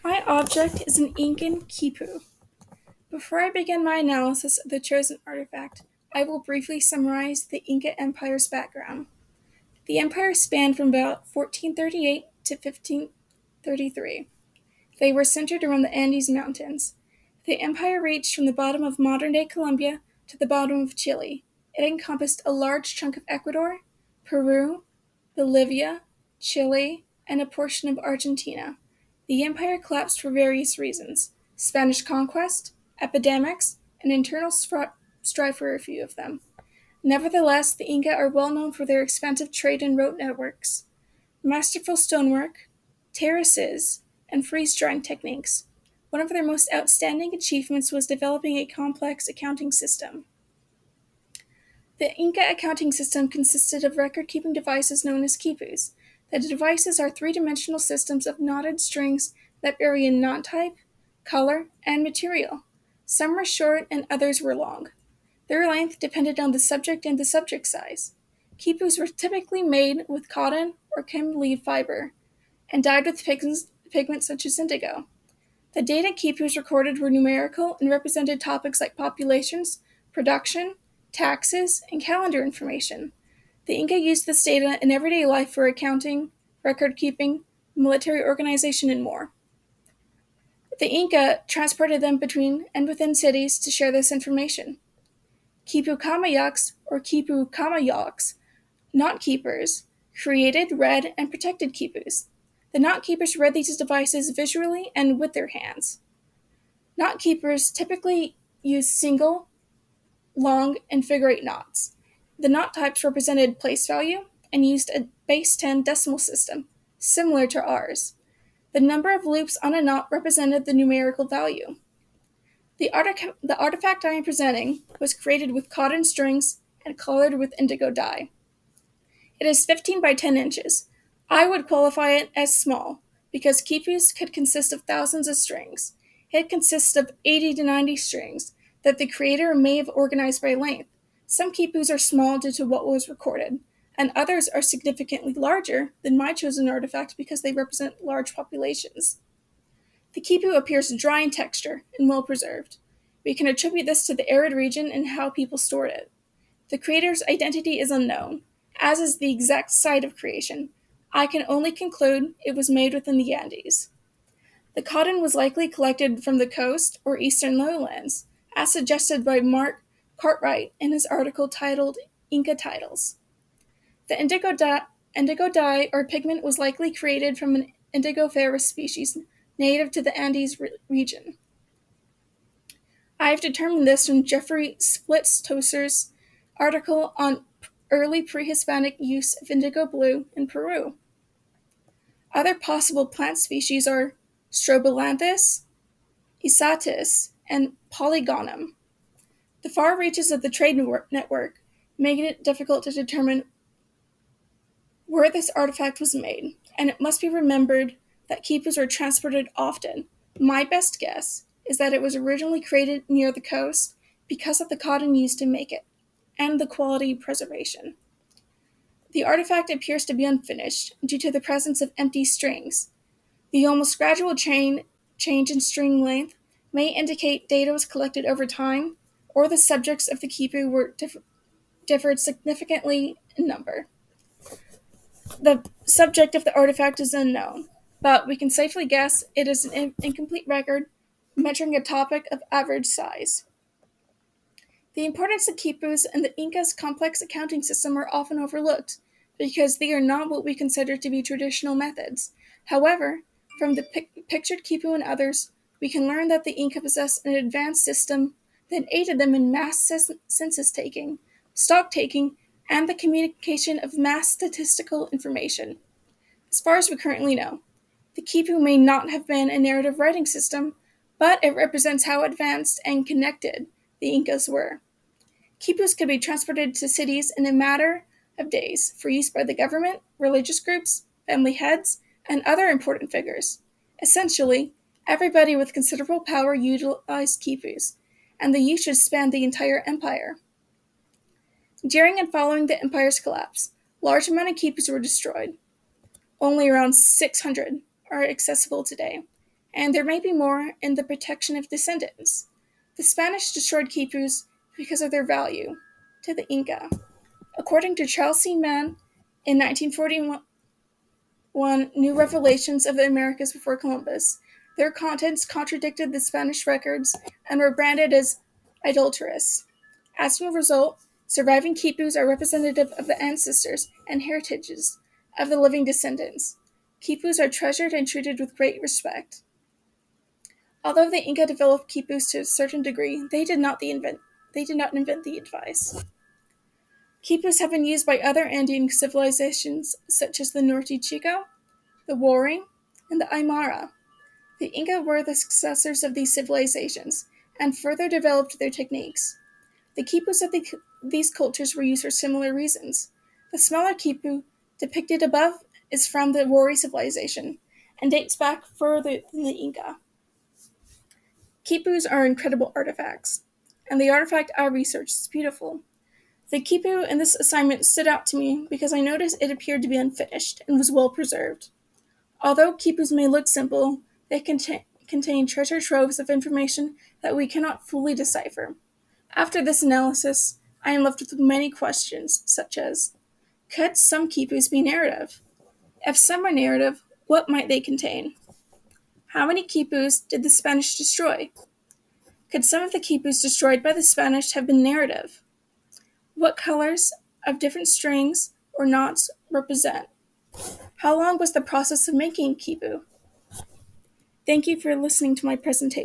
My object is an Incan Quipu. Before I begin my analysis of the chosen artifact, I will briefly summarize the Inca Empire's background. The empire spanned from about 1438 to 1533. They were centered around the Andes Mountains. The empire reached from the bottom of modern-day Colombia to the bottom of Chile. It encompassed a large chunk of Ecuador, Peru, Bolivia, Chile, and a portion of Argentina. The empire collapsed for various reasons: Spanish conquest, epidemics, and internal strife were a few of them. Nevertheless, the Inca are well known for their expansive trade and road networks, masterful stonework, terraces, and freeze-drying techniques. One of their most outstanding achievements was developing a complex accounting system. The Inca accounting system consisted of record-keeping devices known as quipus. The devices are three-dimensional systems of knotted strings that vary in knot type, color, and material. Some were short and others were long. Their length depended on the subject and the subject size. Quipus were typically made with cotton or kim leaf fiber and dyed with pigments such as indigo. The data quipus recorded were numerical and represented topics like populations, production, taxes, and calendar information. The Inca used this data in everyday life for accounting, record keeping, military organization, and more. The Inca transported them between and within cities to share this information. Quipu Kamayaks, or Quipu Kamayaks, knot keepers, created, read, and protected quipus. The knot keepers read these devices visually and with their hands. Knot keepers typically use single, long, and figure-8 knots. The knot types represented place value and used a base 10 decimal system, similar to ours. The number of loops on a knot represented the numerical value. The artifact I am presenting was created with cotton strings and colored with indigo dye. It is 15 by 10 inches. I would qualify it as small, because quipus could consist of thousands of strings. It consists of 80 to 90 strings that the creator may have organized by length. Some quipus are small due to what was recorded, and others are significantly larger than my chosen artifact because they represent large populations. The quipu appears dry in texture and well preserved. We can attribute this to the arid region and how people stored it. The creator's identity is unknown, as is the exact site of creation. I can only conclude it was made within the Andes. The cotton was likely collected from the coast or eastern lowlands, as suggested by Mark Cartwright in his article titled Inca Titles. The indigo dye or pigment was likely created from an Indigofera species native to the Andes region. I have determined this from Jeffrey Splitztoser's article on early pre-Hispanic use of indigo blue in Peru. Other possible plant species are Strobilanthus, Isatis, and Polygonum. The far reaches of the trade network make it difficult to determine where this artifact was made, and it must be remembered that quipus were transported often. My best guess is that it was originally created near the coast because of the cotton used to make it, and the quality preservation. The artifact appears to be unfinished due to the presence of empty strings. The almost gradual change in string length may indicate data was collected over time, or the subjects of the quipu were differed significantly in number. The subject of the artifact is unknown, but we can safely guess it is an incomplete record measuring a topic of average size. The importance of quipus and the Inca's complex accounting system are often overlooked because they are not what we consider to be traditional methods. However, from the pictured quipu and others, we can learn that the Inca possessed an advanced system that aided them in mass census taking, stock taking, and the communication of mass statistical information. As far as we currently know, the quipu may not have been a narrative writing system, but it represents how advanced and connected the Incas were. Quipus could be transported to cities in a matter of days for use by the government, religious groups, family heads, and other important figures. Essentially, everybody with considerable power utilized quipus, and the use should span the entire empire. During and following the empire's collapse, large amounts of quipus were destroyed. Only around 600 are accessible today, and there may be more in the protection of descendants. The Spanish destroyed quipus because of their value to the Inca. According to Charles C. Mann, in 1941, New Revelations of the Americas Before Columbus, their contents contradicted the Spanish records and were branded as adulterous. As a result, surviving quipus are representative of the ancestors and heritages of the living descendants. Quipus are treasured and treated with great respect. Although the Inca developed quipus to a certain degree, they did not invent the device. Quipus have been used by other Andean civilizations such as the Norte Chico, the Wari, and the Aymara. The Inca were the successors of these civilizations and further developed their techniques. The quipus of these cultures were used for similar reasons. The smaller quipu depicted above is from the Wari civilization and dates back further than the Inca. Quipus are incredible artifacts, and the artifact I researched is beautiful. The quipu in this assignment stood out to me because I noticed it appeared to be unfinished and was well preserved. Although quipus may look simple, they contain treasure troves of information that we cannot fully decipher. After this analysis, I am left with many questions, such as, could some quipus be narrative? If some are narrative, what might they contain? How many quipus did the Spanish destroy? Could some of the quipus destroyed by the Spanish have been narrative? What colors of different strings or knots represent? How long was the process of making quipu? Thank you for listening to my presentation.